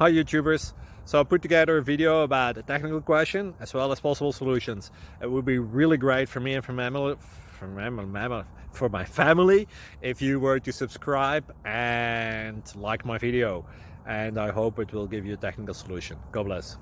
Hi YouTubers. So I put together a video about a technical question as well as possible solutions. It would be really great for me and for my family if you were to subscribe and like my video. And I hope it will give you a technical solution. God bless.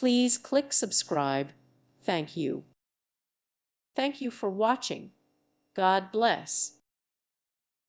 Please click subscribe. Thank you. Thank you for watching. God bless.